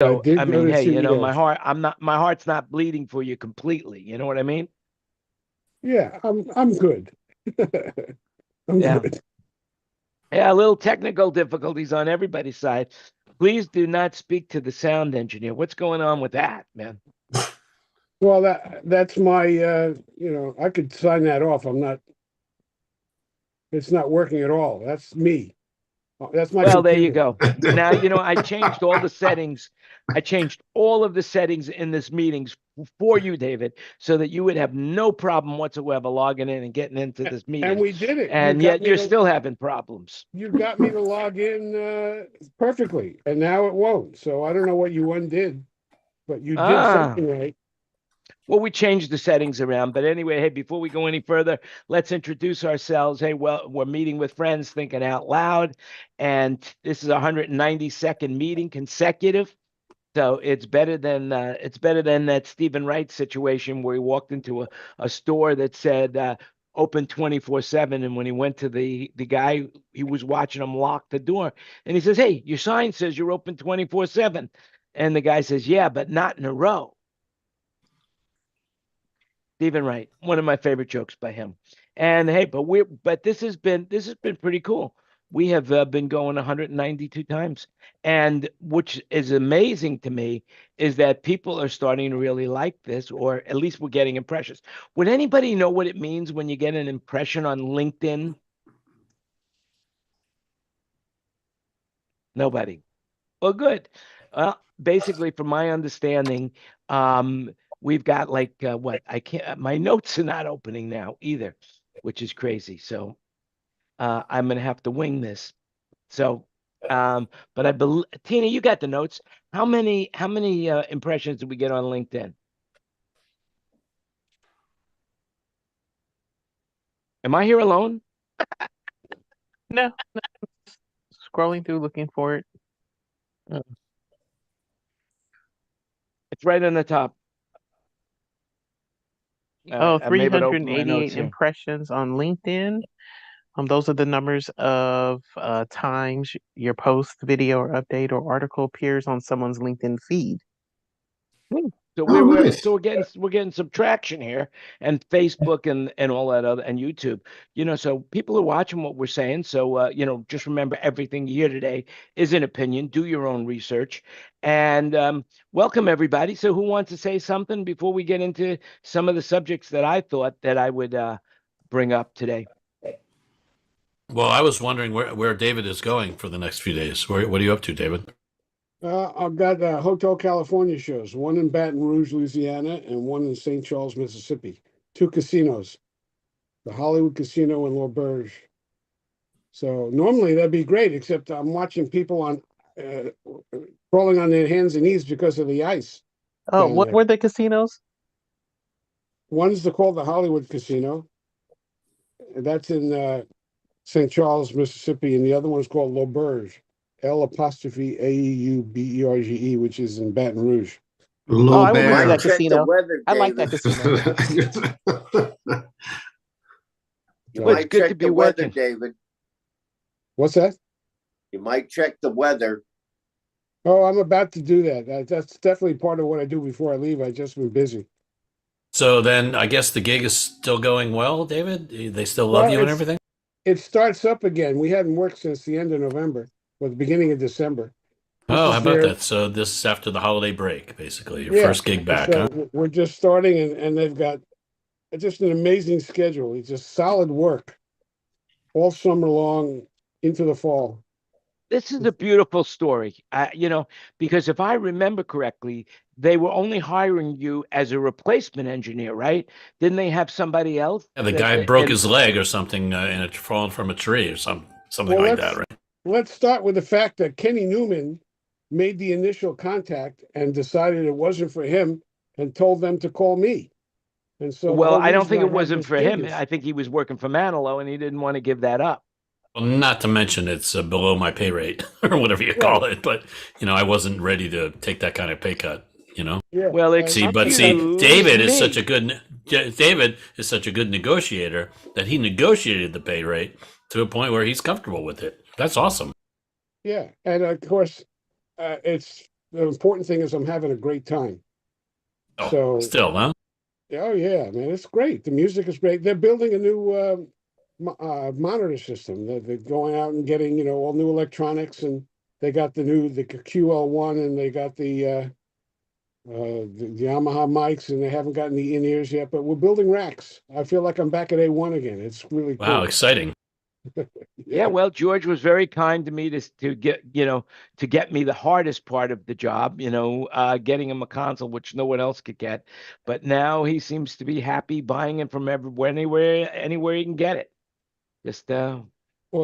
I So, I did go mean, to hey, CVS. my heart's not bleeding for you completely. You know what I mean? Yeah, I'm good. I'm Yeah. good. Yeah, a little technical difficulties on everybody's side. Please do not speak to the sound engineer. What's going on with that, man? Well, that's my I could sign that off. It's not working at all. That's me. That's my Well, there you computer. go. Now, I changed all the settings. I changed all of the settings in this meetings for you, David, so that you would have no problem whatsoever logging in and getting into this And meeting. we did it. And yet you're still having problems. You got me to log in perfectly, and now it won't. So I don't know what you undid, but you did Ah, something right. well, we changed the settings around. But anyway, hey, before we go any further, let's introduce ourselves. Hey, well, we're meeting with friends, thinking out loud. And this is a 192nd meeting consecutive. So it's better than that Stephen Wright situation where he walked into a store that said open 24/7, and when he went to the guy, he was watching him lock the door, and he says, "Hey, your sign says you're open 24/7," and the guy says, "Yeah, but not in a row." Stephen Wright, one of my favorite jokes by him. And hey, but this has been pretty cool. We have been going 192 times, and which is amazing to me is that people are starting to really like this, or at least we're getting impressions. Would anybody know what it means when you get an impression on LinkedIn? Nobody. Well, good. Basically, from my understanding, we've got like what I can't. My notes are not opening now either, which is crazy. So I'm gonna have to wing this. So, but I believe Tina, you got the notes. How many impressions did we get on LinkedIn? Am I here alone? No, scrolling through looking for it. Uh, It's right on the top. All right, Oh, I'm able to open my 388 notes here. impressions on LinkedIn. Those are the numbers of times your post, video, or update or article appears on someone's LinkedIn feed. Hmm. So Oh, so nice. we're getting some traction here, and Facebook and all that other and YouTube. So people are watching what we're saying. So just remember everything you hear today is an opinion. Do your own research, and welcome everybody. So who wants to say something before we get into some of the subjects that I thought that I would bring up today? Well, I was wondering where David is going for the next few days. What are you up to, David? I've got Hotel California shows, one in Baton Rouge, Louisiana, and one in St. Charles, Mississippi. Two casinos, the Hollywood Casino and L'Auberge. So normally that'd be great, except I'm watching people uh, crawling on their hands and knees because of the ice Oh, down what there. were the casinos? One's called the Hollywood Casino, and that's in St. Charles, Mississippi, and the other one's called L'Auberge, L apostrophe AUBERGE, which is in Baton Rouge. Oh, Low I went to Might that Bear. check the casino. weather, I like that David. casino. You Well, it's might good to check be the weather, working. David. What's that? You might check the weather. Oh, I'm about to do that. That's definitely part of what I do before I leave. I just been busy. So then I guess the gig is still going well, David? They still love Well, you and everything? it starts up again. We hadn't worked since the end of November or the beginning of December. This Oh, how is about their that? So this is after the holiday break, basically, your Yeah. first gig And back, so huh? we're just starting, and they've got just an amazing schedule. It's just solid work all summer long into the fall. This is a beautiful story, because if I remember correctly, they were only hiring you as a replacement engineer, right? Didn't they have somebody else Yeah, the that guy the broke and his leg or something and it fallen from a tree or something Well, like that, right? let's start with the fact that Kenny Newman made the initial contact and decided it wasn't for him and told them to call me. And so the well, whole I don't reason think I it have wasn't this for gig him. is I think he was working for Manilow and he didn't want to give that up. Well, not to mention it's below my pay rate or whatever you right. call it, but I wasn't. Ready to take that kind of pay cut. Yeah. Well, See, excuse me. David is such a good negotiator that he negotiated the pay rate to a point where he's comfortable with it. That's awesome. Yeah. And of course, it's the important thing is I'm having a great time. Oh, So, still, huh? oh yeah, man, it's great. The music is great. They're building a new monitor system. They're going out and getting, all new electronics, and they got the QL1, and they got the Yamaha mics, and they haven't gotten the in-ears yet, but we're building racks. I feel like I'm back at A1 again. It's really cool. Wow, exciting. Yeah, well, George was very kind to me to get me the hardest part of the job, getting him a console, which no one else could get. But now he seems to be happy buying it from everywhere, anywhere he can get it. Just Well,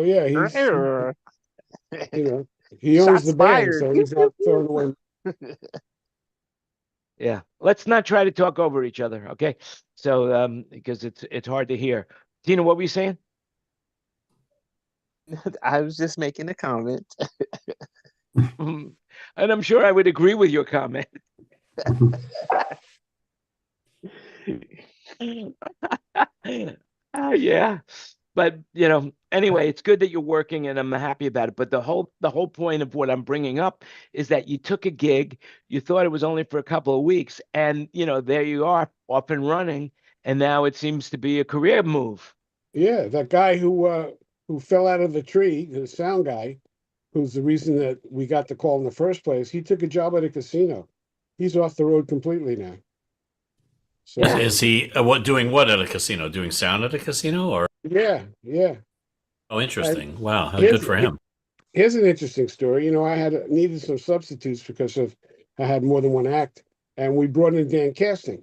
yeah, Err. he owns Shots the band, fired. so he's not throwing away. yeah. Let's not try to talk over each other, okay? So because it's hard to hear. Tina, what were you saying? I was just making a comment. And I'm sure I would agree with your comment. Yeah. But anyway, it's good that you're working, and I'm happy about it. But the whole point of what I'm bringing up is that you took a gig, you thought it was only for a couple of weeks, and there you are, off and running, and now it seems to be a career move. Yeah, that guy who fell out of the tree, the sound guy, who's the reason that we got the call in the first place, he took a job at a casino. He's off the road completely now. So Is he doing what at a casino? Doing sound at a casino, or? yeah. Oh, interesting. Wow, how Here's- good for him. Here's an interesting story. I had needed some substitutes because I had more than one act, and we brought in Dan Casting,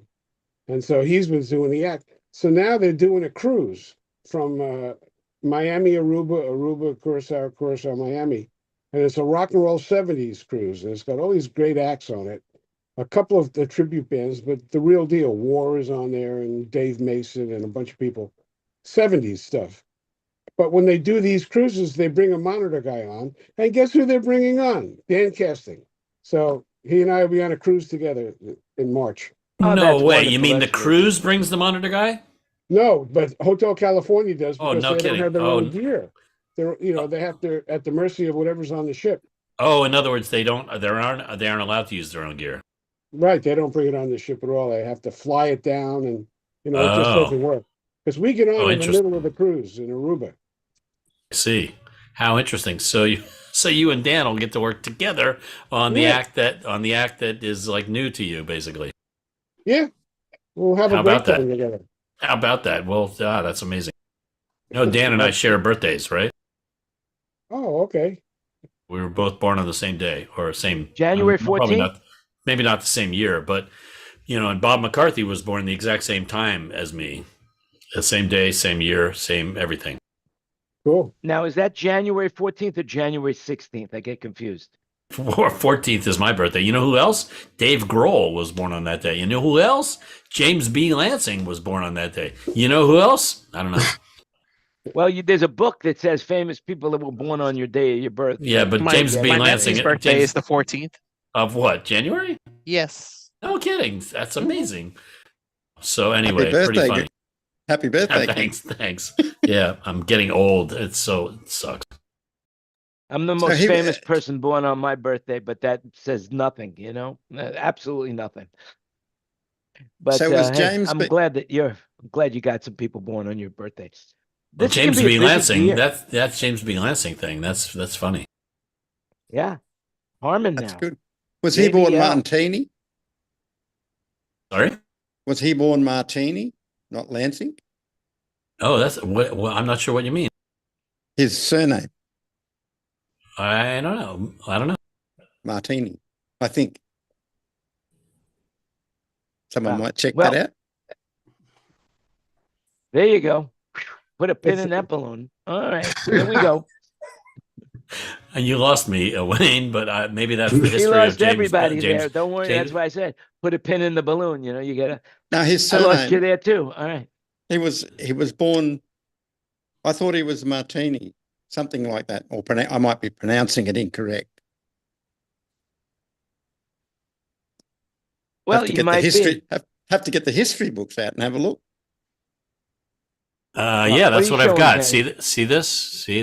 and so he's been doing the act. So now they're doing a cruise from Miami, Aruba, Curacao, Miami, and it's a rock and roll '70s cruise, and it's got all these great acts on it. A couple of the tribute bands, but the real deal, War is on there, and Dave Mason, and a bunch of people, '70s stuff. But when they do these cruises, they bring a monitor guy on, and guess who they're bringing on? Dan Casting. So he and I will be on a cruise together in March. Oh, No that's way. wonderful. You mean the That's great. cruise brings the monitor guy? No, but Hotel California does Oh, because no they kidding. don't have their Oh, own gear. They're they have to at the mercy of whatever's on the ship. Oh, in other words, they aren't allowed to use their own gear. Right, they don't bring it on the ship at all. They have to fly it down, and it just Oh. doesn't work. Because we get on in the Interesting. middle of the cruise in Aruba. I see. How interesting. So you and Dan will get to work together on the Yeah. act that is like new to you, basically. Yeah, we'll have How a great about that? time together. How about that? Well, that's amazing. Dan and I share birthdays, right? Oh, okay. We were both born on the same day or same January probably 14th? maybe not the same year, but and Bob McCarthy was born the exact same time as me. The same day, same year, same everything. Cool. Now, is that January 14th or January 16th? I get confused. 14th is my birthday. You know who else? Dave Grohl was born on that day. You know who else? James B. Lansing was born on that day. You know who else? I don't know. Well, there's a book that says famous people that were born on your day of your birth. Yeah, but My- James B. my Lansing. nephew's birthday James- is the 14th. Of what? January? Yes. No kidding. That's amazing. So anyway, Happy birthday. pretty funny. Happy birthday. Thanks. Yeah, I'm getting old. It sucks. I'm the So most he- famous person born on my birthday, but that says nothing, absolutely nothing. But So was hey, James I'm B- glad you got some people born on your birthday. Well, This is gonna James be a B. busy Lansing. year. That's James B. Lansing thing. That's funny. Yeah, Harmon That's now. good. Was he born JBL. Martini? Sorry. Was he born Martini, not Lansing? Oh, well, I'm not sure what you mean. His surname, I don't know. Martini. I think someone Wow. might check Well- that out. There you go. Put a pin It's- in that balloon. All right, there we go. And you lost me, Wayne, but maybe that's the He history of lost James. everybody James. there. Don't worry. James- That's why I said put a pin in the balloon. You gotta. Now his I lost you surname, there too. All right. he was born, I thought he was Martini, something like that, or I might be pronouncing it incorrect. Well, have to you get might the history. be. Have to get the history books out and have a look. Yeah, what that's are you what I've showing, got. Danny? See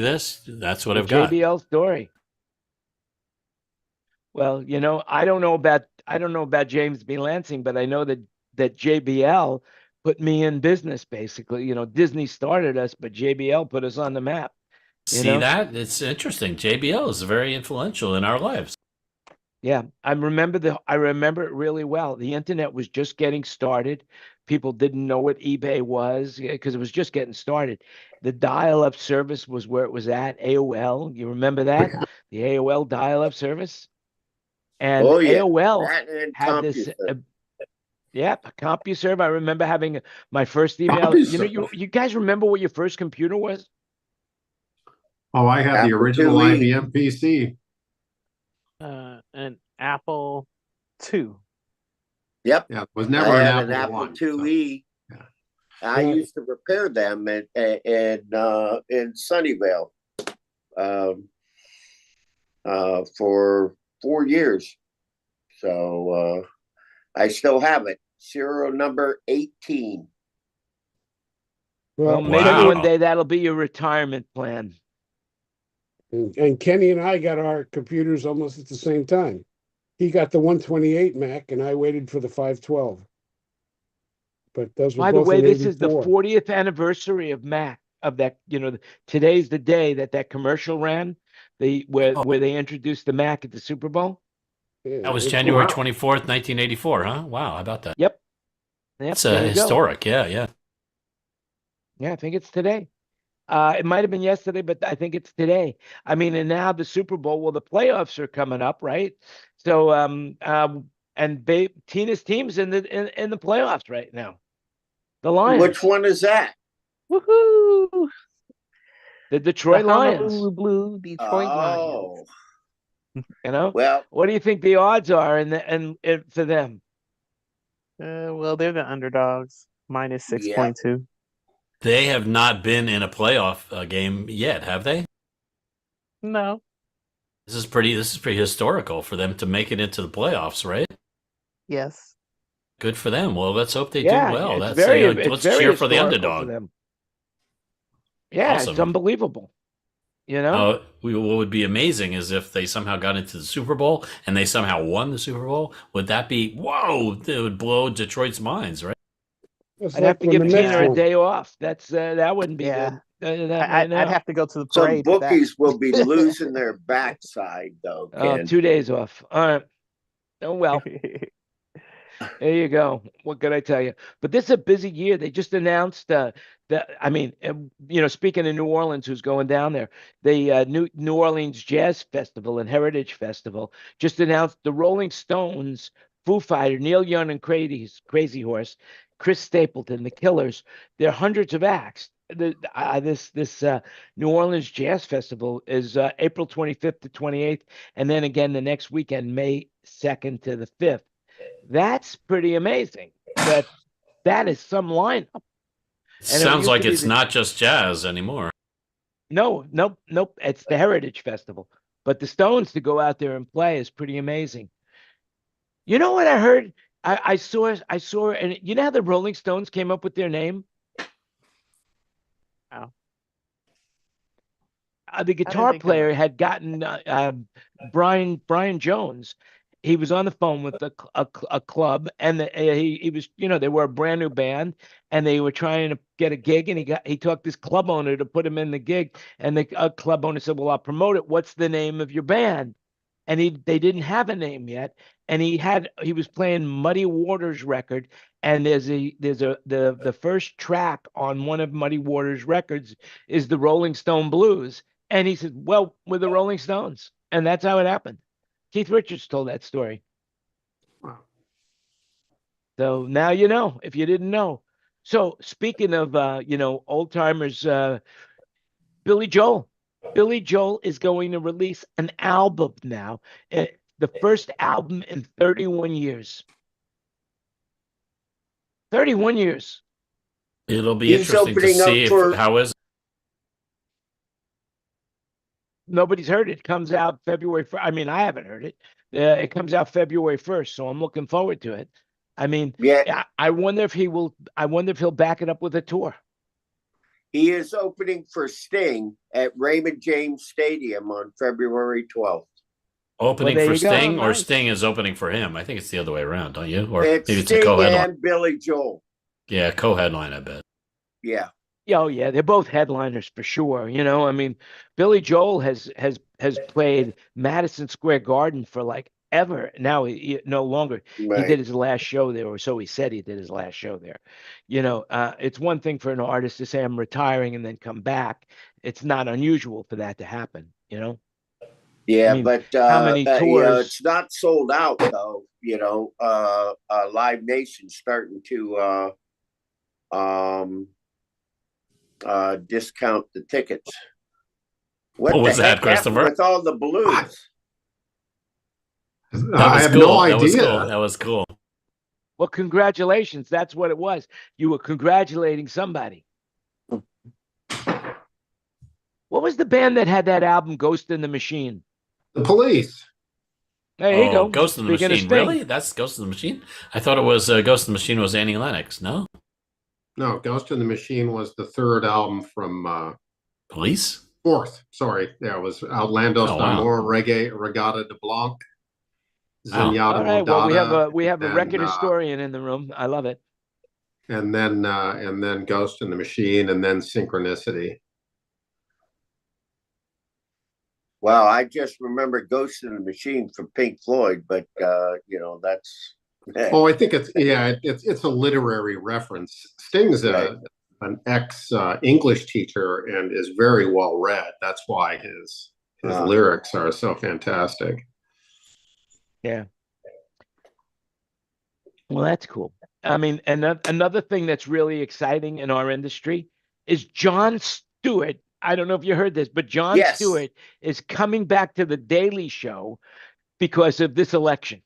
this? That's what The I've got. JBL story. Well, I don't know about James B. Lansing, but I know that JBL put me in business basically. Disney started us, but JBL put us on the map. See that? It's interesting. JBL is very influential in our lives. Yeah, I remember it really well. The internet was just getting started. People didn't know what eBay was because it was just getting started. The dial-up service was where it was at. AOL, you remember that? The AOL dial-up service? And Oh yeah, AOL that and had this, CompuServe. CompuServe. I remember having my first email. CompuServe. You guys remember what your first computer was? Oh, I had the Apple original IIe. IBM PC. An Apple II. Yep, Yeah, it was I never an had an Apple Apple I. So, IIe. yeah. I Yeah. used to repair them in Sunnyvale for 4 years. So I still have it. Serial number 18. Well, Well, maybe Wow. one day that'll be your retirement plan. and Kenny and I got our computers almost at the same time. He got the 128 Mac, and I waited for the 512. But those were By the both way, in this is the 84. 40th anniversary of Mac, of that, today's the day that commercial ran, where they introduced the Mac at the Super Bowl. Yeah, That was it's- January wow. 24th, 1984, huh? Wow, how about that? Yep. It's There you go. historic. Yeah. Yeah, I think it's today. It might have been yesterday, but I think it's today. I mean, and now the Super Bowl, well, the playoffs are coming up, right? So, and Tina's team's in the playoffs right now. The Lions. Which one is that? Woohoo! The Detroit The Lions. Honolulu Blue Detroit Oh, Lions. well, What do you think the odds are and for them? Well, they're the underdogs, minus yeah. 6.2. They have not been in a playoff game yet, have they? No. This is pretty historical for them to make it into the playoffs, right? Yes. Good for them. Well, let's hope they Yeah, do well. it's That's very, let's cheer for the historical underdog. them. Yeah, Awesome. it's unbelievable. What would be amazing is if they somehow got into the Super Bowl and they somehow won the Super Bowl. Would that be whoa? It would blow Detroit's minds, right? It's I'd like have to when give the Mets Tina a won. day off. That wouldn't be Yeah. good. I'd have to go to the Some parade. for that. bookies will be losing their backside, though, Ken. 2 days off. All right. Oh well. There you go. What could I tell you? But this is a busy year. They just announced speaking of New Orleans, who's going down there, the New Orleans Jazz Festival and Heritage Festival just announced the Rolling Stones, Foo Fighter, Neil Young and Crazy Horse, Chris Stapleton, the Killers. There are hundreds of acts. This New Orleans Jazz Festival is April 25th to 28th, and then again the next weekend, May 2nd to the 5th. That's pretty amazing. That is some lineup. And Sounds like it's the- not just jazz anymore. No, nope. It's the Heritage Festival. But the Stones to go out there and play is pretty amazing. You know what I heard? I saw, and you know how the Rolling Stones came up with their name? How? The guitar they come player had gotten Brian Jones. He was on the phone with a club, and he was, they were a brand new band, and they were trying to get a gig, and he talked this club owner to put him in the gig, and the club owner said, "Well, I'll promote it. What's the name of your band?" And they didn't have a name yet, and he was playing Muddy Waters' record, and the first track on one of Muddy Waters' records is the Rolling Stone Blues, and he said, "Well, we're the Rolling Stones," and that's how it happened. Keith Richards told that story. Wow. So now you know, if you didn't know. So speaking of old timers, Billy Joel. Billy Joel is going to release an album now. The first album in 31 years. 31 years. It'll be He's interesting to opening up see for- how is Nobody's heard it. It comes out February 1st. I mean, I haven't heard it. It comes out February 1st, so I'm looking forward to it. I mean, Yeah, I wonder if he'll back it up with a tour. he is opening for Sting at Raymond James Stadium on February 12th. Opening there for you go. Sting, or Nice. Sting is opening for him. I think it's the other way around, don't you? Or It's maybe it's a Sting co-headline. and Billy Joel. Yeah, co-headline, I bet. Yeah. Yeah, oh yeah, they're both headliners for sure. You know, I mean, Billy Joel has played Madison Square Garden for like ever. Now he no longer. He Right. did his last show there, or so he said he did his last show there. You know, it's one thing for an artist to say I'm retiring and then come back. It's not unusual for that to happen. You know. Yeah, I mean, but how many you know, tours? it's not sold out though. You know, Live Nation starting to discount the tickets. What the was that, heck happened Christopher? with all the balloons? That I was have cool. no That was idea. cool. That was cool. Well, congratulations. That's what it was. You were congratulating somebody. What was the band that had that album, Ghost in the Machine? The police. There you go. Ghost in the Speaking of Machine. Sting. Really? That's Ghost in the Machine? I thought it was Ghost in the Machine was Annie Lennox. No? No, Ghost in the Machine was the third album from Police? fourth. Sorry. Yeah, it was Outlandos Oh, wow. Amor, Reggae, Regata de Blanc, Wow. Zenyatta All right. Well, Modada, we have a and, record historian in the room. I love it. and then Ghost in the Machine, and then Synchronicity. Well, I just remember Ghost in the Machine from Pink Floyd, but you know, that's Oh, I think it's a literary reference. Sting's Right. an ex English teacher and is very well read. That's why his lyrics are so fantastic. Yeah. Well, that's cool. I mean, and another thing that's really exciting in our industry is Jon Stewart. I don't know if you heard this, but Jon Yes. Stewart is coming back to the Daily Show because of this election.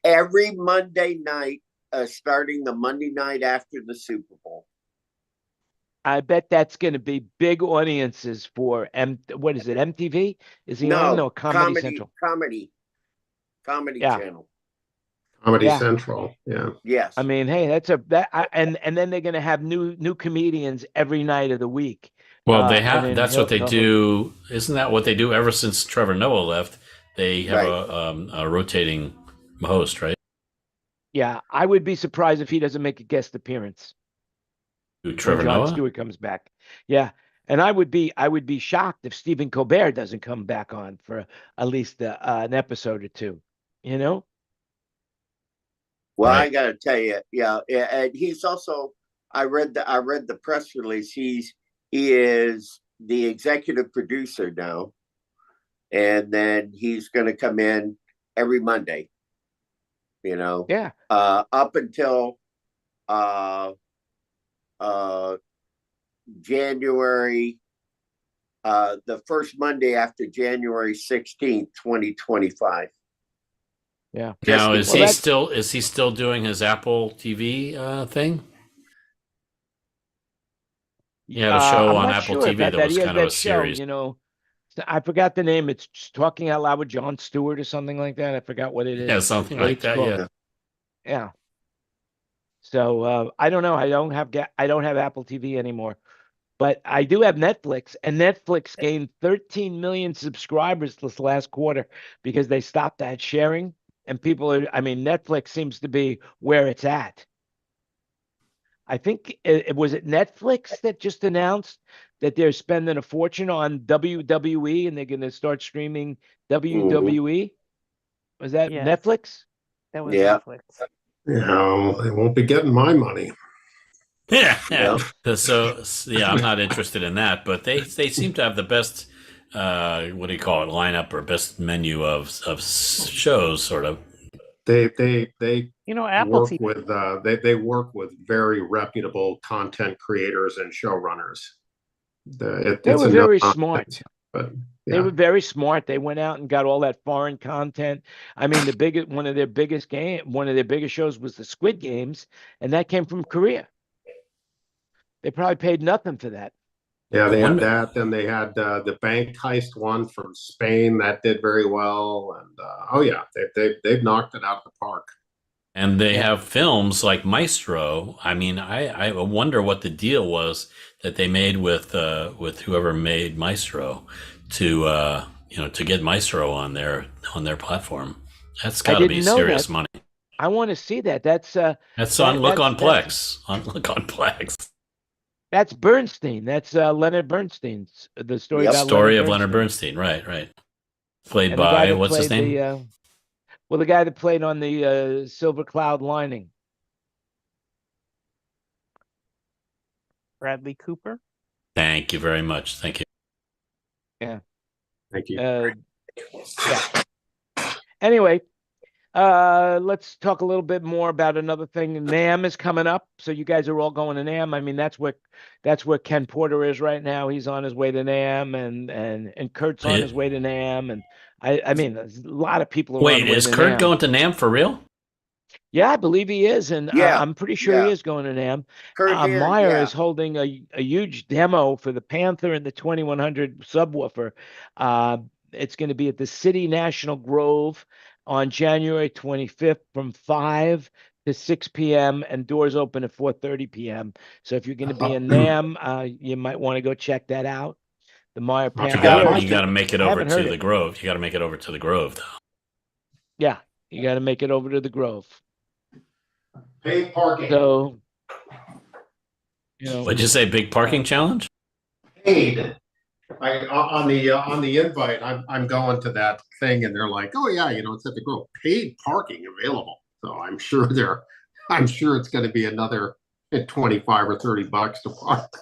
Every Monday night, starting the Monday night after the Super Bowl. I bet that's going to be big audiences for what is it? MTV? Is he on? No, Comedy Central. Comedy Yeah. channel. Comedy Yeah. Central. Yeah. Yes. I mean, hey, and then they're going to have new comedians every night of the week. Well, they and have. then That's what they he'll- do. Isn't that what they do ever since Trevor Noah left? They have Right. a rotating host, right? Yeah, I would be surprised if he doesn't make a guest appearance Who, when Trevor Jon Noah? Stewart comes back. Yeah, and I would be shocked if Stephen Colbert doesn't come back on for at least an episode or two. You know? Well, I Right. got to tell you, yeah, and he's also. I read the press release. He is the executive producer now, and then he's going to come in every Monday. You know, Yeah. up until January, the first Monday after January 16th, 2025. Yeah. Now, Just is he still doing his Apple TV thing? He had a show I'm on not Apple sure TV about that was He has kind of a that show, series. you know. I forgot the name. It's just Talking Out Loud with Jon Stewart or something like that. I forgot what it is. Yeah, something what like it's that. called. Yeah. Yeah. So I don't know. I don't have Apple TV anymore, but I do have Netflix, and Netflix gained 13 million subscribers this last quarter because they stopped that sharing, and Netflix seems to be where it's at. I think it was Netflix that just announced that they're spending a fortune on WWE and they're going to start streaming WWE. Was that Yes. Netflix? That was Yeah. Netflix. They won't be getting my money. Yeah. Yeah. So yeah, I'm not interested in that, but they seem to have the best what do you call it, lineup or best menu of shows, sort of. They Apple work TV. with they work with very reputable content creators and showrunners. They were very smart. But They yeah. were very smart. They went out and got all that foreign content. I mean, one of their biggest shows was the Squid Games, and that came from Korea. They probably paid nothing for that. Yeah, they had that. Then they had the bank heist one from Spain that did very well, and they've knocked it out of the park. And they have films like Maestro. I mean, I wonder what the deal was that they made with whoever made Maestro to to get Maestro on their platform. That's I got to be didn't know serious that. money. I want to see that. That's That's on Look on that's- Plex. On Look on Plex. That's Bernstein. That's Leonard Bernstein's the story Yep. about Story Leonard of Leonard Bernstein. Bernstein. Right. Played And the guy by, that what's his played name? the guy that played on the Silver Cloud Lining. Bradley Cooper. Thank you very much. Thank you. Yeah. Thank you. Yeah. Anyway, let's talk a little bit more about another thing. NAMM is coming up, so you guys are all going to NAMM. I mean, that's where Ken Porter is right now. He's on his way to NAMM, and Kurt's on his way to NAMM, and I mean, there's a lot of people. Wait, is Kurt going to NAMM for real? Yeah, I believe he is, and Yeah, I'm pretty sure he is going to NAMM. Kurt here, Meyer yeah. is holding a huge demo for the Panther and the 2100 subwoofer. It's going to be at the City National Grove on January 25th from 5 to 6 p.m. and doors open at 4:30 p.m. So if you're going to be in NAMM, you might want to go check that out. The Meyer Panther. You got to make it over to the Grove. You got to make it over to the Grove, though. Yeah, you got to make it over to the Grove. Paid parking. So, What'd you say? Big parking challenge? Paid. On the invite, I'm going to that thing, and they're like, "Oh yeah, it's at the Grove. Paid parking available." So I'm sure it's going to be another $25 or $30 to park.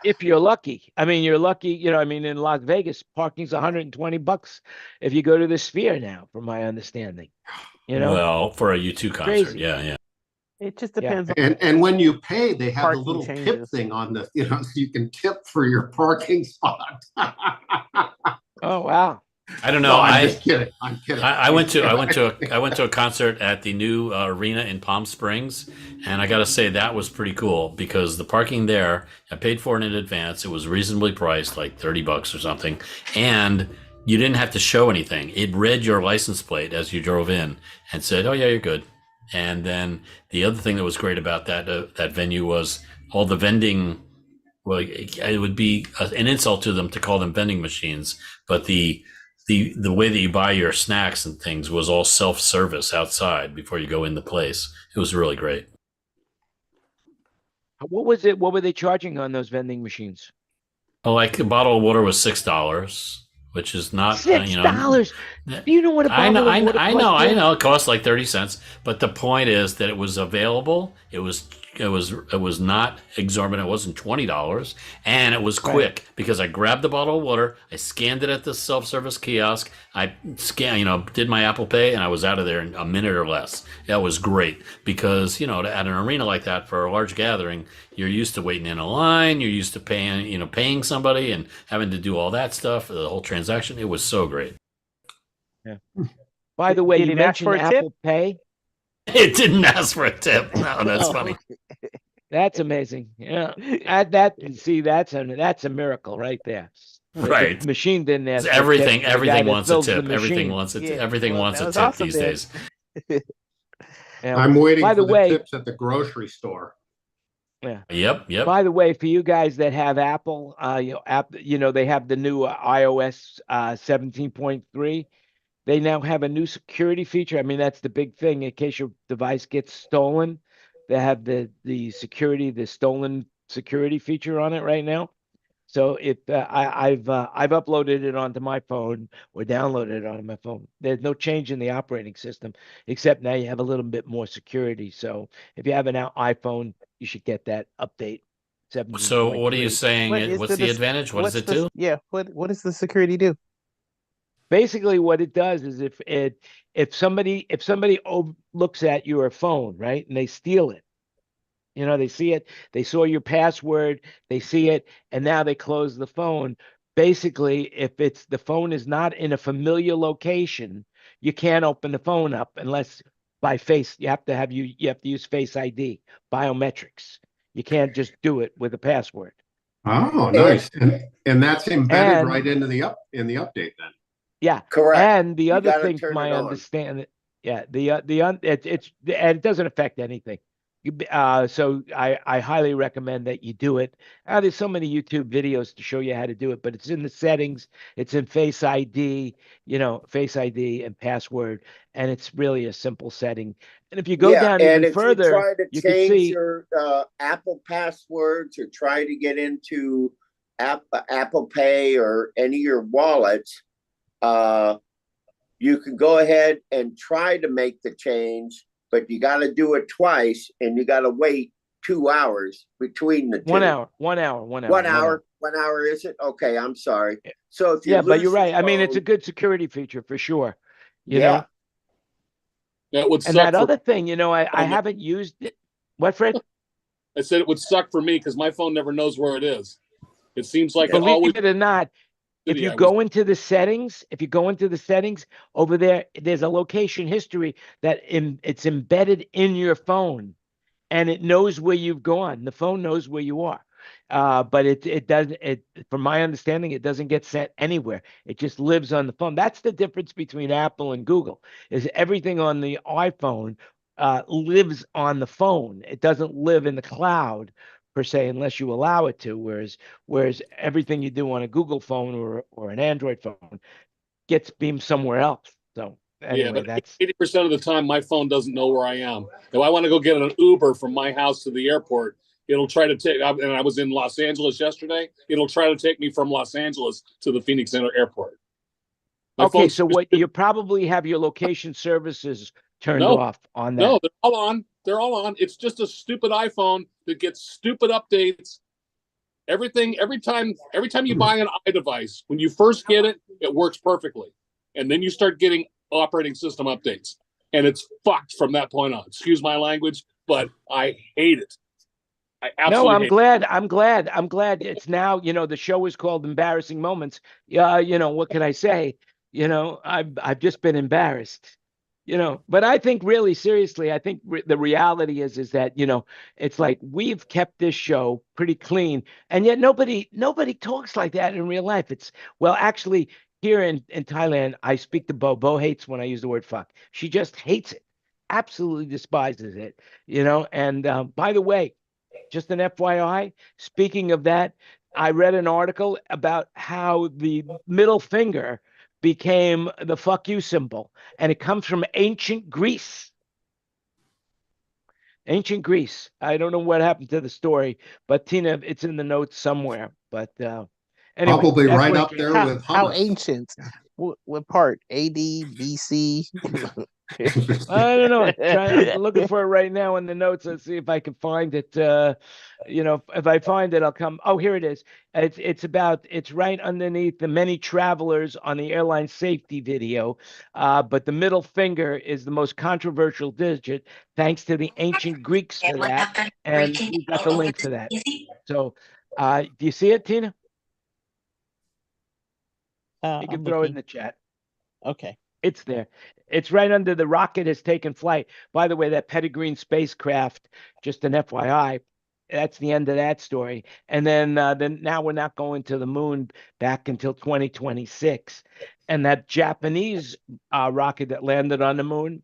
If you're lucky. I mean, you're lucky. I mean, in Las Vegas, parking's $120 if you go to the Sphere now, from my understanding. Well, for a U2 concert, Crazy. Yeah. It just depends. And when you pay, they have the Parking little changes. tip thing on the, so you can tip for your parking spot. Oh wow! I don't know. No, I'm just kidding. I'm kidding. I went to a concert at the new arena in Palm Springs, and I got to say that was pretty cool because the parking there, I paid for it in advance. It was reasonably priced, like $30 or something, and you didn't have to show anything. It read your license plate as you drove in and said, "Oh yeah, you're good." And then the other thing that was great about that venue was all the vending. Well, it would be an insult to them to call them vending machines, but the way that you buy your snacks and things was all self-service outside before you go in the place. It was really great. What was it? What were they charging on those vending machines? Well, like a bottle of water was $6, which is not $6. Do you know what a bottle of water costs? I know. It costs like 30 cents. But the point is that it was available. It was not exorbitant. It wasn't $20, and it was quick because I grabbed the bottle of water, I scanned it at the self-service kiosk, I did my Apple Pay, and I was out of there in a minute or less. That was great because at an arena like that for a large gathering, you're used to waiting in a line, you're used to paying somebody and having to do all that stuff, the whole transaction. It was so great. Yeah. By the way, Did you it ask mentioned for a tip? Apple Pay. It didn't ask for a tip. No, that's funny. That's amazing. Yeah, that's a miracle right there. Right. The machine didn't ask. Everything for a tip. The guy that wants a fills the tip. Everything machine. wants a Yeah. tip. Everything Well, wants that a was tip awesome, these Dan. days. Yeah. I'm waiting By for the the way- tips at the grocery store. Yeah. Yep. By the way, for you guys that have Apple, they have the new iOS 17.3. They now have a new security feature. I mean, that's the big thing. In case your device gets stolen, they have the stolen security feature on it right now. So if I've uploaded it onto my phone or downloaded it onto my phone. There's no change in the operating system, except now you have a little bit more security. So if you have an iPhone, you should get that update. So what are you 17.3. saying? What's the advantage? What does it do? Yeah. What does the security do? Basically, what it does is if somebody looks at your phone, right, and they steal it, they see it, they saw your password, they see it, and now they close the phone. Basically, if the phone is not in a familiar location, you can't open the phone up unless by face. You have to use Face ID, biometrics. You can't just do it with a password. Oh, nice. And that's embedded And- right into the update then. Yeah. Correct. And the You other gotta thing, turn my it on. understanding, yeah, it doesn't affect anything. So I highly recommend that you do it. There's so many YouTube videos to show you how to do it, but it's in the settings, it's in Face ID, Face ID and password, and it's really a simple setting. And if you go Yeah, down and even if you further, try to you can change see your Apple passwords or try to get into Apple Pay or any of your wallets, you can go ahead and try to make the change, but you got to do it twice, and you got to wait 2 hours between the two. 1 hour, 1 hour, 1 hour, 1 hour, 1 hour, is it? Okay, I'm sorry. So if you Yeah, but lose you're your right. I mean, it's a phone- good security feature for sure. You Yeah. know, That would and suck that for, other thing, I haven't used it. What, Fred? I said it would suck for me because my phone never knows where it is. It seems like it Believe always it or not, if you go into the settings, over there, there's a location history that it's embedded in your phone, and it knows where you've gone. The phone knows where you are. But it doesn't, from my understanding, it doesn't get sent anywhere. It just lives on the phone. That's the difference between Apple and Google, is everything on the iPhone lives on the phone. It doesn't live in the cloud per se, unless you allow it to. Whereas everything you do on a Google phone or an Android phone gets beamed somewhere else. So Yeah, anyway, but that's 80% of the time, my phone doesn't know where I am. If I want to go get an Uber from my house to the airport, it'll try to take. And I was in Los Angeles yesterday. It'll try to take me from Los Angeles to the Phoenix Airport. My okay. phone's So what you probably have your location services turned no, off on that. no, they're all on. They're all on. It's just a stupid iPhone that gets stupid updates. Everything every time you buy an iDevice, when you first get it, it works perfectly, and then you start getting operating system updates, and it's fucked from that point on. Excuse my language, but I hate it. I No, absolutely hate it. I'm glad it's now, the show is called Embarrassing Moments. Yeah, what can I say? I've just been embarrassed. But I think really seriously, I think the reality is that, it's like we've kept this show pretty clean, and yet nobody talks like that in real life. Well, actually, here in Thailand, I speak to Bo. Bo hates when I use the word fuck. She just hates it, absolutely despises it, and by the way, just an FYI, speaking of that, I read an article about how the middle finger became the fuck you symbol, and it comes from ancient Greece. Ancient Greece. I don't know what happened to the story, but Tina, it's in the notes somewhere. But anyway, Probably that's right what up came there out. with How hummus. ancient? What part? AD, BC? I don't know. I'm looking for it right now in the notes. Let's see if I can find it. If I find it, I'll come. Oh, here it is. It's right underneath the many travelers on the airline safety video. But the middle finger is the most controversial digit, thanks to the ancient Greeks for that. And we've got the link to that. So, do you see it, Tina? You can I'm throw it in looking. the chat. Okay. It's there. It's right under the rocket has taken flight. By the way, that Pettigreen spacecraft, just an FYI, that's the end of that story. And then now we're not going to the moon back until 2026. And that Japanese rocket that landed on the moon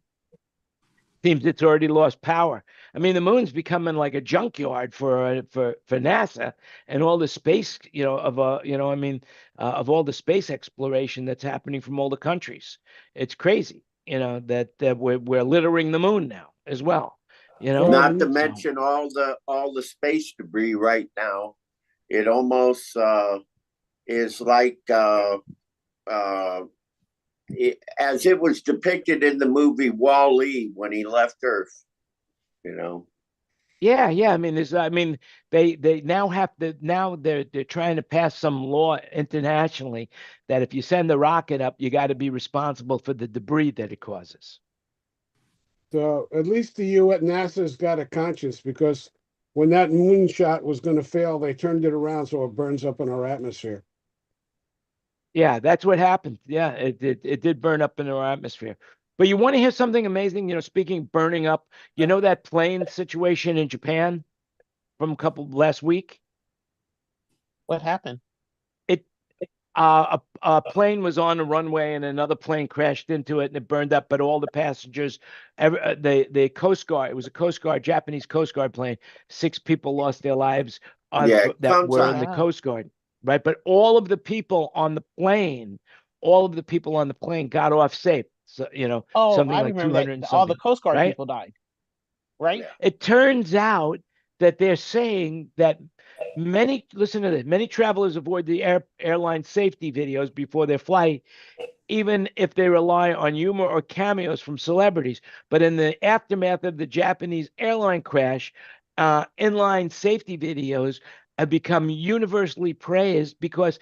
seems it's already lost power. I mean, the moon's becoming like a junkyard for NASA and all the space, of all the space exploration that's happening from all the countries. It's crazy, that we're littering the moon now as well. Not to So mention all the space debris right now. It almost is like as it was depicted in the movie Wall-E when he left Earth. yeah. I mean, they now have to now they're trying to pass some law internationally that if you send the rocket up, you got to be responsible for the debris that it causes. So at least the U.S. NASA's got a conscience, because when that moonshot was going to fail, they turned it around so it burns up in our atmosphere. Yeah, that's what happened. Yeah, it did burn up in our atmosphere. But you want to hear something amazing? Speaking burning up, that plane situation in Japan from last week? What happened? It a plane was on a runway and another plane crashed into it and it burned up, but all the passengers, the Coast Guard, it was a Coast Guard, Japanese Coast Guard plane. 6 people lost their lives Yeah, it that comes were on- in the Wow. Coast Guard, right? But all of the people on the plane, got off safe. So, Oh, something I like remember 200 and that. All the something, Coast Guard right? people died, right? Yeah. It turns out that they're saying that listen to this, many travelers avoid the airline safety videos before their flight, even if they rely on humor or cameos from celebrities. But in the aftermath of the Japanese airline crash, inline safety videos have become universally praised because,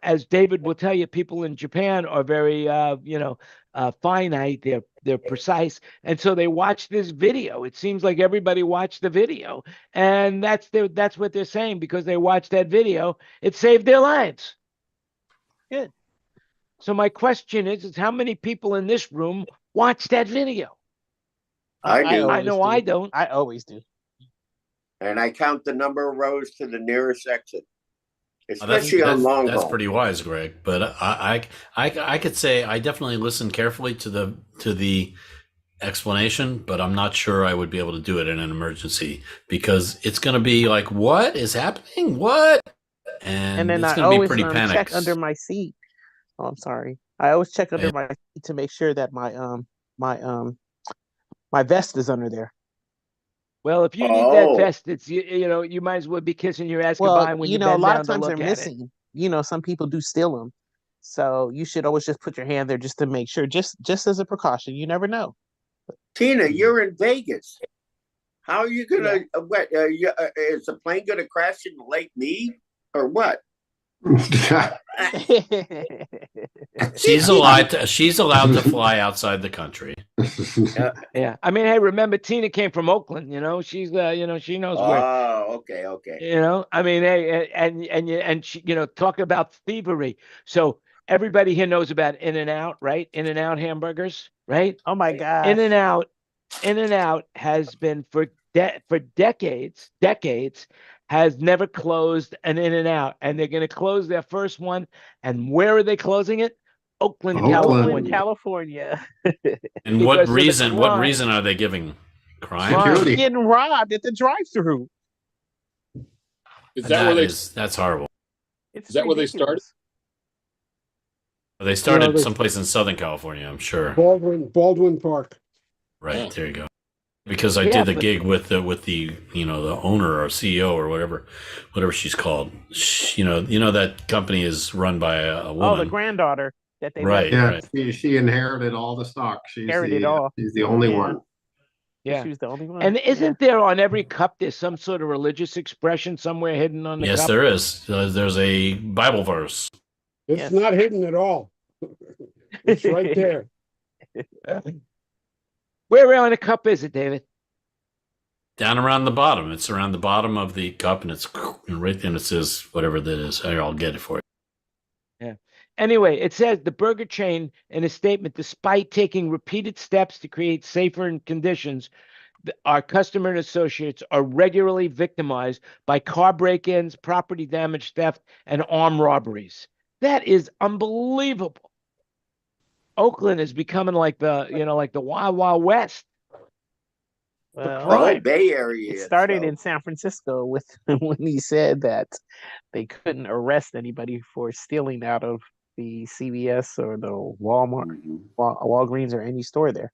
as David will tell you, people in Japan are very, finite. They're precise, and so they watch this video. It seems like everybody watched the video, and that's what they're saying, because they watched that video. It saved their lives. Good. So my question is how many people in this room watch that video? I do. I always know do. I don't. I always do. And I count the number of rows to the nearest exit, That's, especially on long that's haul. pretty wise, Greg. But I could say I definitely listened carefully to the explanation, but I'm not sure I would be able to do it in an emergency, because it's going to be like, what is happening? What? And then it's I going to be always pretty panicked. check under my seat. Oh, I'm sorry. I always check under my seat to make sure that my vest is under there. Well, if you need that Oh. vest, it's you might as well be kissing your ass Well, goodbye when you a bend lot down of to times they're look at it. missing. Some people do steal them, so you should always just put your hand there just to make sure, just as a precaution. You never know. Tina, you're in Vegas. How are you gonna? Is the plane gonna crash into Lake Mead or what? She's allowed to fly outside the country. Yeah, I mean, hey, remember Tina came from Oakland. She's she knows where. Oh, okay. I mean, hey, and she, talk about thievery. So everybody here knows about In-N-Out, right? In-N-Out hamburgers, right? Oh my gosh. In-N-Out has been for decades, has never closed an In-N-Out, and they're going to close their first one. And where are they closing it? Oakland, Oakland, California. California. And what Because of the reason? What crime. reason are they giving? Crime. Security. Getting robbed at the drive-through. Is that where That's horrible. Is that where they started? They started they- someplace in Southern California, I'm sure. Baldwin Park. Right, Yeah. there you go. Because I Yeah, did the but- gig with the the owner or CEO or whatever she's called. That company is run by a woman. Oh, the granddaughter that they Right. left. Yeah, she inherited all the stock. Inherited all. She's the only Yeah. one. Yeah. She was the only one. And Yeah. isn't there on every cup there's some sort of religious expression somewhere hidden on the Yes, cup? there is. There's a Bible verse. It's Yes. not hidden at all. It's right there. Where on the cup is it, David? Down around the bottom. It's around the bottom of the cup, and it's right then. It says whatever that is. I'll get it for you. Anyway, it says the burger chain in a statement, despite taking repeated steps to create safer conditions, our customer and associates are regularly victimized by car break-ins, property damage, theft, and armed robberies. That is unbelievable. Oakland is becoming like the Wild Wild West. Well, Oh, Bay Area. it started so. in San Francisco with when he said that they couldn't arrest anybody for stealing out of the CVS or the Walmart, Mhm. Walgreens, or any store there.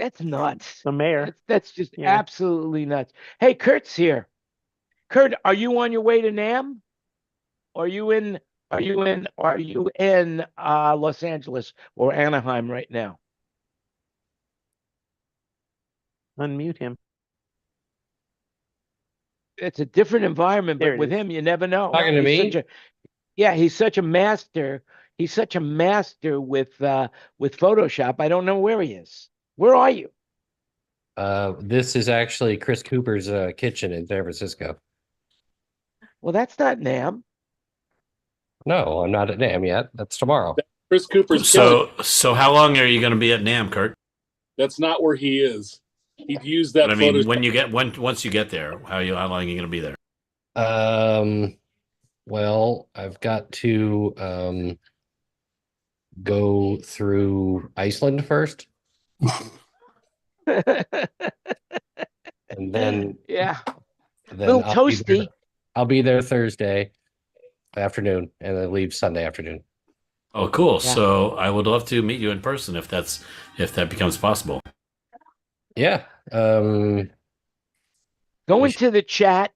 That's nuts. The mayor. That's just Yeah. absolutely nuts. Hey, Kurt's here. Kurt, are you on your way to NAM? Are you in Los Angeles or Anaheim right now? Unmute him. It's a different environment, There but it with is. him, you never know. Talking to me? He's such a master. He's such a master with Photoshop. I don't know where he is. Where are you? This is actually Chris Cooper's kitchen in San Francisco. Well, that's not NAM. No, I'm not at NAM yet. That's tomorrow. Chris Cooper's killing. So how long are you going to be at NAM, Kurt? That's not where he is. He'd use that But I mean, Photoshop. once you get there, how long are you going to be there? Well, I've got to go through Iceland first, and then Yeah, then little toasty. I'll be there Thursday afternoon, and then leave Sunday afternoon. Oh, cool. Yeah. So I would love to meet you in person if that becomes possible. Yeah. Go We into the chat,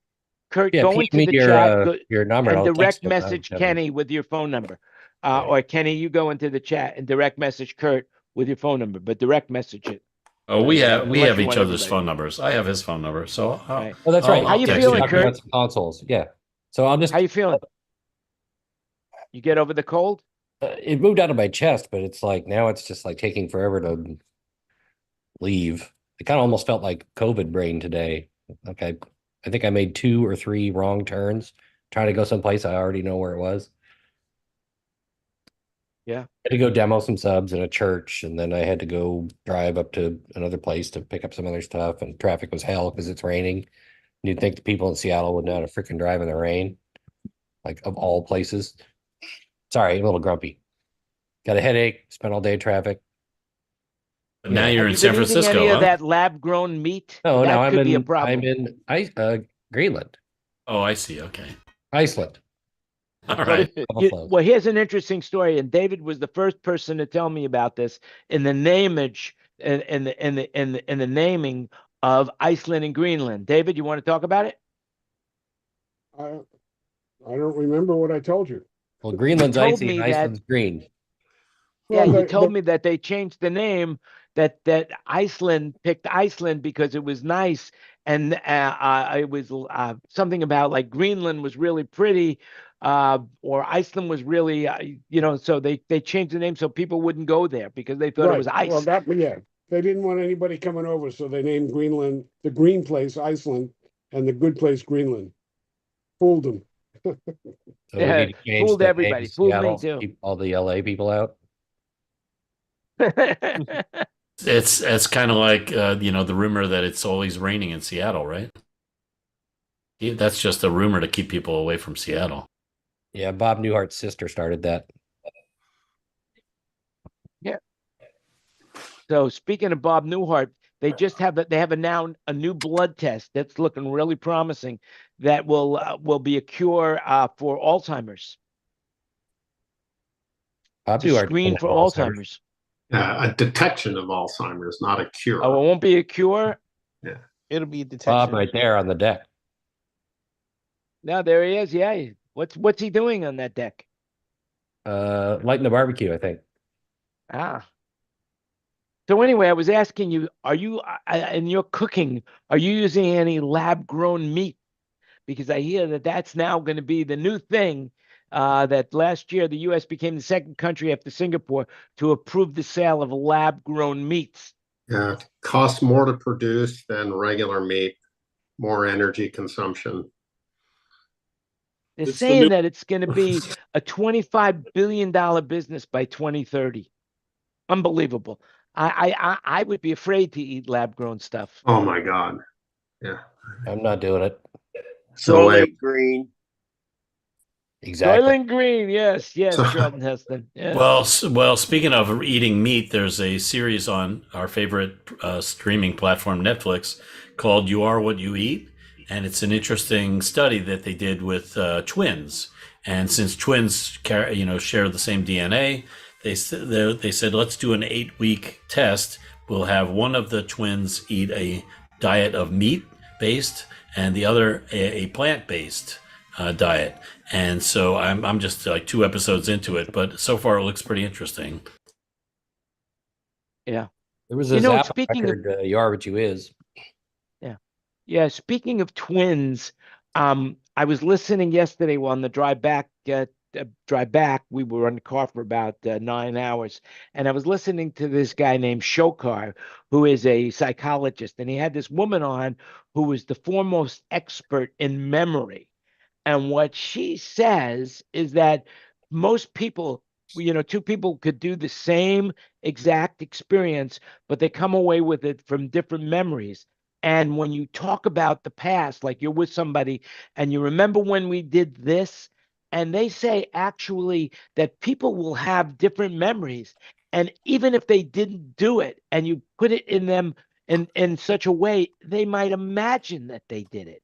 Kurt. Yeah, Go ping into me the your chat your number. and I'll direct text you. message Kenny with your phone number. Or Kenny, you go into the chat and direct message Kurt with your phone number, but direct message it. Oh, we have Unless you each want other's everybody. phone numbers. I have his phone number, so Right. Oh, that's right. How you text feeling, Talking Kurt? about some consoles. Yeah. So I'll just. How you feeling? You get over the cold? It moved out of my chest, but it's like now it's just like taking forever to leave. It kind of almost felt like COVID brain today. Okay, I think I made 2 or 3 wrong turns trying to go someplace I already know where it was. Yeah. I had to go demo some subs in a church, and then I had to go drive up to another place to pick up some other stuff, and traffic was hell because it's raining. You'd think the people in Seattle would know how to freaking drive in the rain, like of all places. Sorry, I'm a little grumpy. Got a headache, spent all day in traffic. But now Yeah. you're Have in you San been eating Francisco, any of huh? that lab-grown meat? No, that no, could be a problem. I'm in Greenland, Oh, I see. Okay. Iceland. All Well, right. well, here's an interesting story, and David was the first person to tell me about this in the namage and the naming of Iceland and Greenland. David, you want to talk about it? I don't remember what I told you. Well, Greenland's told icy me and that- Iceland's green. Yeah, Well, you told me that they changed the name, that Iceland picked Iceland because it was nice, and it was something about like Greenland was really pretty, or Iceland was really, so they changed the name so people wouldn't go there because they thought it was ice. Well, they didn't want anybody coming over, so they named Greenland the green place Iceland and the good place Greenland. Fooled them. So we Yeah, need to change fooled the name everybody. to Fooled me Seattle, too. keep all the LA people out. It's kind of like the rumor that it's always raining in Seattle, right? Yeah, that's just a rumor to keep people away from Seattle. Yeah, Bob Newhart's sister started that. So speaking of Bob Newhart, they have now a new blood test that's looking really promising that will be a cure for Alzheimer's. Bob To Newhart screen didn't for have Alzheimer's. A detection of Alzheimer's, not a cure. Oh, it won't be a cure. It'll be a detection. Bob right there on the deck. No, there he is. Yeah, what's he doing on that deck? Lighting the barbecue, I think. Ah. So anyway, I was asking you, are you in your cooking, are you using any lab-grown meat? Because I hear that that's now going to be the new thing. That last year the U.S. became the second country after Singapore to approve the sale of lab-grown meats. Yeah, it costs more to produce than regular meat, more energy consumption. They're It's the saying new- that it's going to be a $25 billion business by 2030. Unbelievable. I would be afraid to eat lab-grown stuff. Oh my God. Yeah. I'm not doing it. So Soylent Green. Exactly. Soylent Green, yes, So- Charlton Heston. Yes. Well, speaking of eating meat, there's a series on our favorite streaming platform, Netflix, called "You Are What You Eat," and it's an interesting study that they did with twins. And since twins, share the same DNA, they said let's do an 8-week test. We'll have one of the twins eat a diet of meat based, and the other a plant based diet. And so I'm just like 2 episodes into it, but so far it looks pretty interesting. Yeah. There was You a know, Zappa speaking of- record, You Are What You Is. Yeah, speaking of twins, I was listening yesterday on the drive back. We were in the car for about 9 hours, and I was listening to this guy named Shokar, who is a psychologist, and he had this woman on who was the foremost expert in memory. And what she says is that most people, 2 people could do the same exact experience, but they come away with it from different memories. And when you talk about the past, like you're with somebody and you remember when we did this, And they say actually that people will have different memories. And even if they didn't do it and you put it in them in such a way, they might imagine that they did it.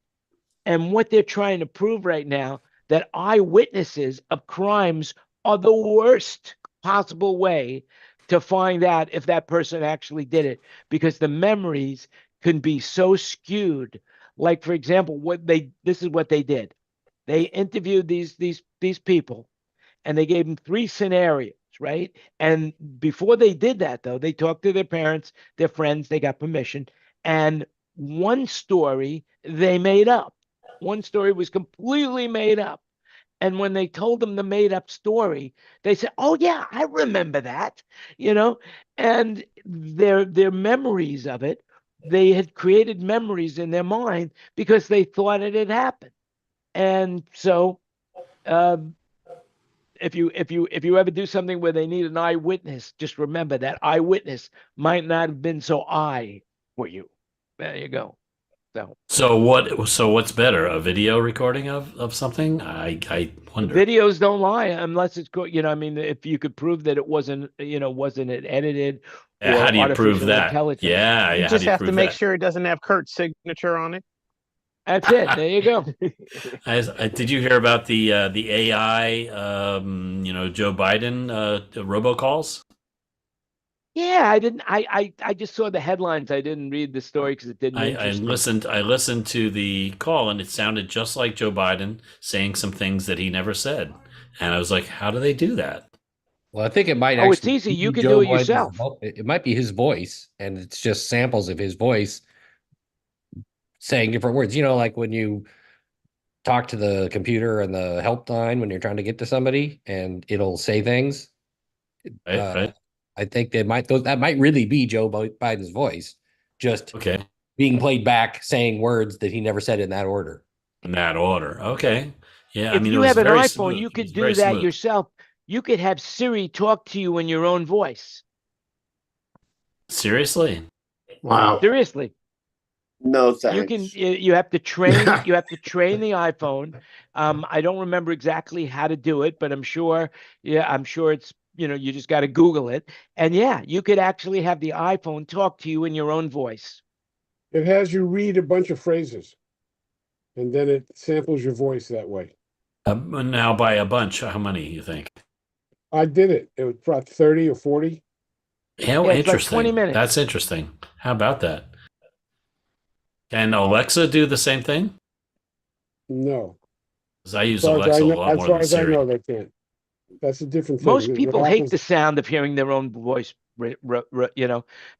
And what they're trying to prove right now, that eyewitnesses of crimes are the worst possible way to find out if that person actually did it, because the memories can be so skewed. Like, for example, this is what they did. They interviewed these people and they gave them 3 scenarios, right? And before they did that, though, they talked to their parents, their friends, they got permission. And one story they made up. One story was completely made up. And when they told them the made up story, they said, "Oh yeah, I remember that," and their memories of it, they had created memories in their mind because they thought it had happened. And so, if you ever do something where they need an eyewitness, just remember that eyewitness might not have been so eye for you. There you go. So what's better, a video recording of something? I wonder. Videos don't lie unless it's I mean, if you could prove that it wasn't it edited or How do you prove artificial that? intelligence. Yeah, You how just do you have to prove make that? sure it doesn't have Kurt's signature on it. That's it. There you go. Did you hear about the AI, Joe Biden robocalls? Yeah, I didn't. I just saw the headlines. I didn't read the story because it didn't I interest me. listened to the call, and it sounded just like Joe Biden saying some things that he never said, and I was like, how do they do that? Well, I think it might Oh, it's actually easy. be You can Joe do it Biden's yourself. It might be his voice, and it's just samples of his voice saying different words. Like when you talk to the computer and the helpline when you're trying to get to somebody, and it'll say things. Right. I think that might really be Joe Biden's voice, just Okay. being played back, saying words that he never said in that order. In that order. Okay. Yeah. If it you was have an very iPhone, smooth. you It could was do very that smooth. yourself. You could have Siri talk to you in your own voice. Seriously? Wow. Seriously. No You thanks. can. You have to train. You have to train the iPhone. I don't remember exactly how to do it, but I'm sure. Yeah, I'm sure it's. You just got to Google it, and yeah, you could actually have the iPhone talk to you in your own voice. It has you read a bunch of phrases, and then it samples your voice that way. Now, by a bunch, how many you think? I did it. It was about 30 or 40. How Yeah, it's like interesting. 20 minutes. That's interesting. How about that? Can Alexa do the same thing? No. Because I use As far as Alexa a I know, lot as more far than as I Siri. know, they can't. That's a different thing. Most What people hate happens- the sound of hearing their own voice,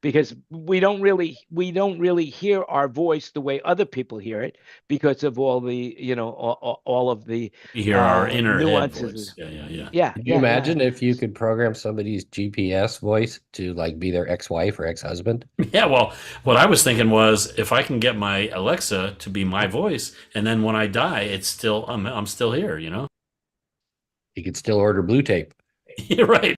because we don't really hear our voice the way other people hear it because of all the, all of the You hear our inner head nuances. voice. Yeah. Yeah. Can you imagine if you could program somebody's GPS voice to like be their ex-wife or ex-husband? Yeah, well, what I was thinking was if I can get my Alexa to be my voice, and then when I die, it's still I'm still here. You could still order blue tape. You're right.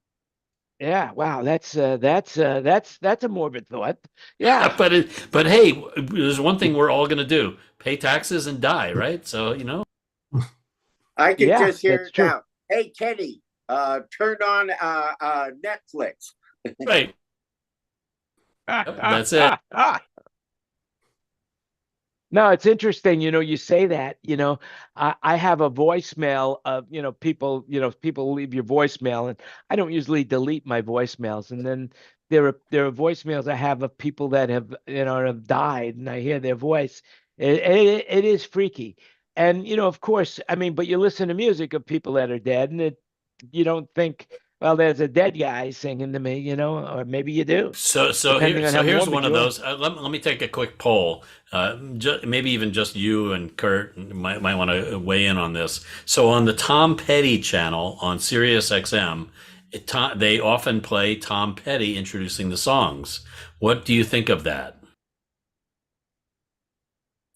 Yeah. Wow. That's a morbid thought. Yeah. But hey, there's one thing we're all gonna do: pay taxes and die, right? So I can Yeah, just hear that's it true. now. Hey, Kenny, turn on Netflix. right. That's it. No, it's interesting. You say that, I have a voicemail of, people leave your voicemail, and I don't usually delete my voicemails. And then there are voicemails I have of people that have died, and I hear their voice. It is freaky. And, of course, I mean, but you listen to music of people that are dead, and you don't think, well, there's a dead guy singing to me, or maybe you do. So Depending on how here's morbid one of you are. those. Let me take a quick poll. Maybe even just you and Kurt might want to weigh in on this. So on the Tom Petty channel on Sirius XM, they often play Tom Petty introducing the songs. What do you think of that?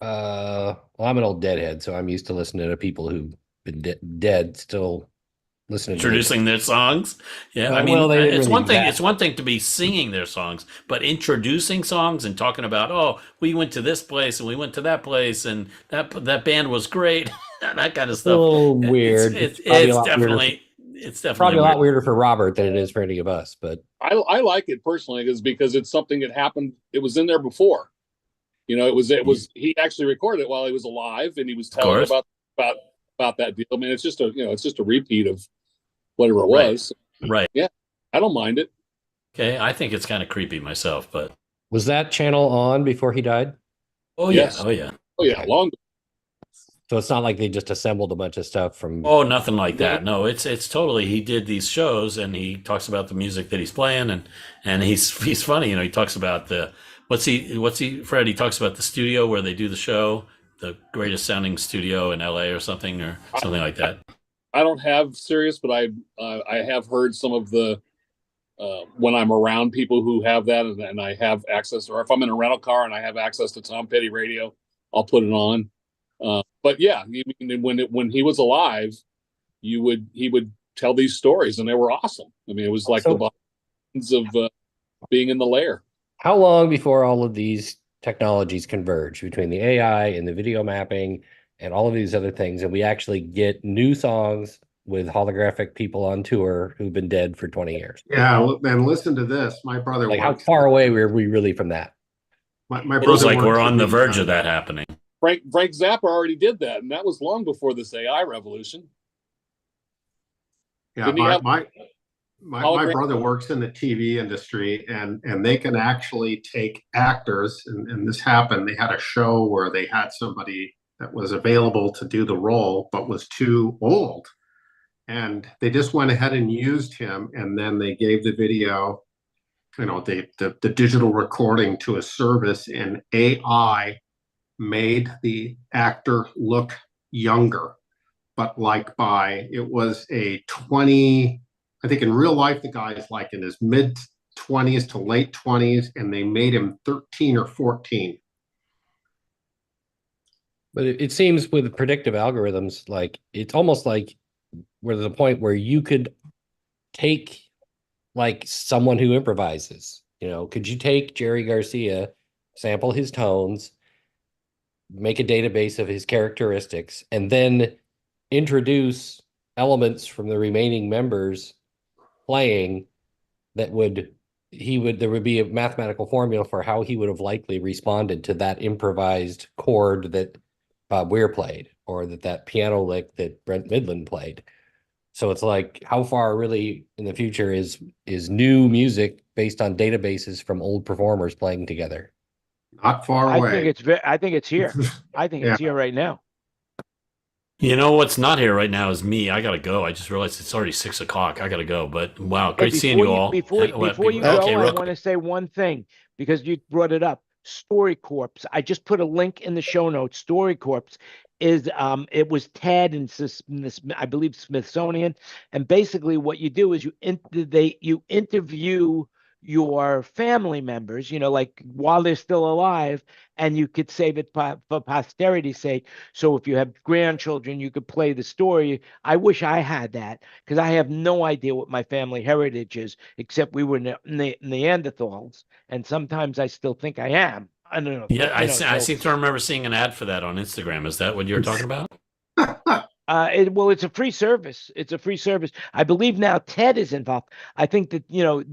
Well, I'm an old deadhead, so I'm used to listening to people who've been dead still listening Introducing their songs. Yeah, I mean, well, they didn't it's really one do thing. that. It's one thing to be singing their songs, but introducing songs and talking about, oh, we went to this place and we went to that place and that band was great. that kind of a stuff. little weird. It's Probably a lot weirder. definitely Probably a lot weird. weirder for Robert than it is for any of us. But I like it personally is because it's something that happened. It was in there before. You know, it was he actually recorded it while he was alive, and he was telling course. about that deal. I mean, it's just a repeat of whatever it Right. was. Right. Yeah, I don't mind it. Okay, I think it's kind of creepy myself, but was that channel on before he died? oh Yes. yeah, oh yeah. Oh yeah, Okay. long. So it's not like they just assembled a bunch of stuff from. Oh, nothing like that. No, it's totally. He did these shows, and he talks about the music that he's playing, and he's funny. You know, he talks about what's he Fred? He talks about the studio where they do the show, the greatest sounding studio in L.A. or something like that. I don't have Sirius, but I have heard some of the when I'm around people who have that, and I have access, or if I'm in a rental car and I have access to Tom Petty radio, I'll put it on. But yeah, when he was alive, he would tell these stories, and they were awesome. I mean, it was like the bones of being in the lair. How long before all of these technologies converge between the AI and the video mapping and all of these other things, and we actually get new songs with holographic people on tour who've been dead for 20 years? Yeah, and listen to this. My brother. Like, how far away were we really from that? My It brother was like works we're on in the verge of that happening. Frank Zappa already did that, and that was long before this AI revolution. Yeah, Didn't he have my hologram- brother works in the TV industry, and they can actually take actors, and this happened. They had a show where they had somebody that was available to do the role, but was too old. And they just went ahead and used him, and then they gave the video, you know, the digital recording to a service, and AI made the actor look younger, but it was a 20, I think in real life, the guy is like in his mid 20s to late 20s, and they made him 13 or 14. But it seems with predictive algorithms, like it's almost like we're to the point where you could take like someone who improvises. You know, could you take Jerry Garcia, sample his tones, make a database of his characteristics, and then introduce elements from the remaining members playing there would be a mathematical formula for how he would have likely responded to that improvised chord that Bob Weir played, or that piano lick that Brent Midland played. So it's like, how far really in the future is new music based on databases from old performers playing together? Not far away. I think it's here. I think it's here right now. You know what's not here right now is me. I gotta go. I just realized it's already 6 o'clock. I gotta go. But wow, great seeing you all. Before you go, I want to say one thing because you brought it up. StoryCorps. I just put a link in the show notes. StoryCorps is it was TED and I believe Smithsonian, and basically what you do is you interview your family members, you know, like while they're still alive, and you could save it for posterity's sake. So if you have grandchildren, you could play the story. I wish I had that because I have no idea what my family heritage is, except we were Neanderthals, and sometimes I still think I am. I don't know. Yeah, I seem to remember seeing an ad for that on Instagram. Is that what you're talking about? It's a free service. It's a free service. I believe now TED is involved. I think that, you know,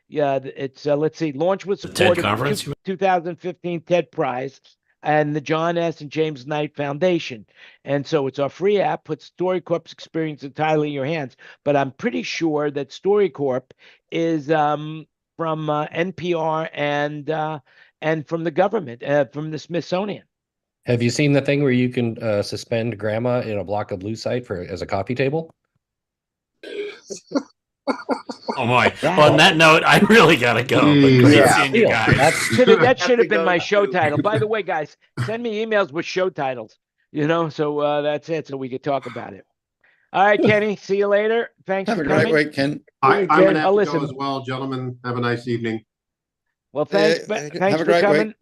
it's let's see, launched with support of the 2015 TED Prize and the John S. and James Knight Foundation. And so it's our free app, puts StoryCorp's experience entirely in your hands. But I'm pretty sure that StoryCorp is from NPR and from the government, from the Smithsonian. Have you seen the thing where you can suspend grandma in a block of lucite as a coffee table? Oh my! Well, on that note, I really gotta go. But great seeing you guys. That should have been my show title. By the way, guys, send me emails with show titles. You know, so that's it. So we could talk about it. All right, Kenny. See you later. Thanks for coming. Have a great week, Ken. I'm gonna have to go as well, gentlemen. Have a nice evening. Well, thanks for coming. Week.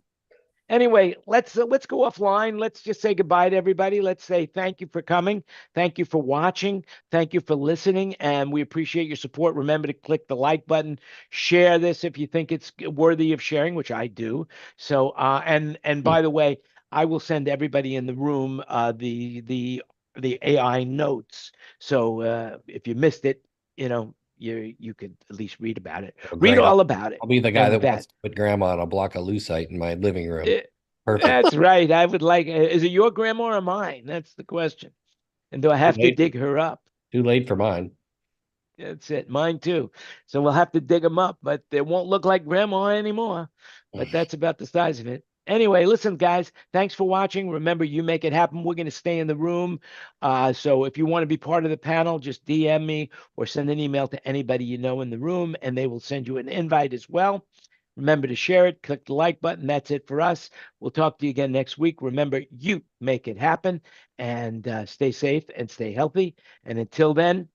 Anyway, let's go offline. Let's just say goodbye to everybody. Let's say thank you for coming. Thank you for watching. Thank you for listening. And we appreciate your support. Remember to click the like button. Share this if you think it's worthy of sharing, which I do. So, and by the way, I will send everybody in the room the AI notes. So if you missed it, you could at least read about it. Oh, Read great. all about it. I'll be the guy And that wants to put grandma on a block of lucite in my living room. Perfect. That's right. I would like. Is it your grandma or mine? That's the question. And do I have to late. dig her up? Too late for mine. That's it. Mine too. So we'll have to dig them up, but they won't look like grandma anymore. But that's about the size of it. Anyway, listen, guys, thanks for watching. Remember, you make it happen. We're going to stay in the room. So if you want to be part of the panel, just DM me or send an email to anybody you know in the room, and they will send you an invite as well. Remember to share it. Click the like button. That's it for us. We'll talk to you again next week. Remember, you make it happen, and stay safe and stay healthy. And until then,